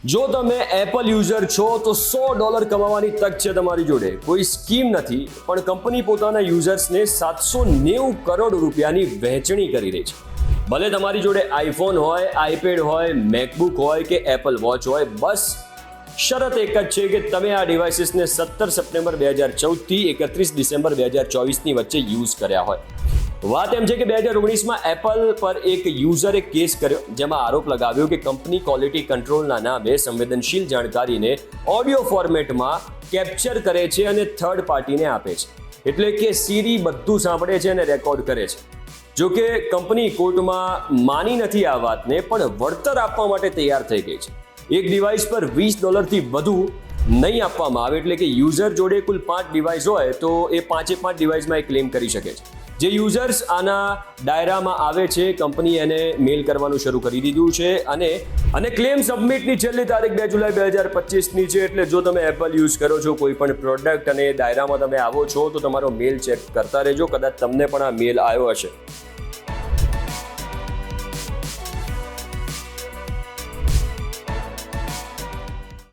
જો તમે Apple user છો તો $100 કમાવાની તક છે તમારી જોડે. કોઈ સ્કીમ નથી, પણ કંપની પોતાના યુઝર્સને 790 કરોડ રૂપિયાની વહેંચણી કરી રહી છે. ભલે તમારી જોડે આઈફોન હોય, આઈપેડ હોય, મેકબુક હોય કે એપલ વોચ હોય, બસ શરત એક જ છે કે તમે આ ડિવાઇસીસને 17 સપ્ટેમ્બર 2014 થી 31 ડિસેમ્બર 2024ની વચ્ચે યુઝ કર્યા હોય. વાત એમ છે કે 2019માં એપલ પર એક યુઝરે કેસ કર્યો, જેમાં આરોપ લગાવ્યો કે કંપની ક્વોલિટી કંટ્રોલના નામે સંવેદનશીલ જાણકારીને ઓડિયો ફોર્મેટમાં કેપ્ચર કરે છે અને થર્ડ પાર્ટીને આપે છે. એટલે કે સિરી બધું સાંભળે છે અને રેકોર્ડ કરે છે. જો કે કંપની કોર્ટમાં માની નથી આ વાતને, પણ વળતર આપવા માટે તૈયાર થઈ ગઈ છે. એક ડિવાઇસ પર $20 વધુ નહીં આપવામાં આવે, એટલે કે યુઝર જોડે કુલ 5 ડિવાઇસ હોય તો એ 5 ડિવાઇસમાં એ ક્લેમ કરી શકે છે. જે યુઝર્સ આના દાયરામાં આવે છે, કંપની એને મેલ કરવાનું શરૂ કરી દીધું છે અને ક્લેમ સબમિટની છેલ્લી તારીખ 2 જુલાઈ 2025ની છે. એટલે જો તમે એપલ યુઝ કરો છો, કોઈ પણ પ્રોડક્ટ અને દાયરામાં તમે આવો છો, તો તમારો મેલ ચેક કરતા રહેજો. કદાચ તમને પણ આ મેલ આવ્યો હશે.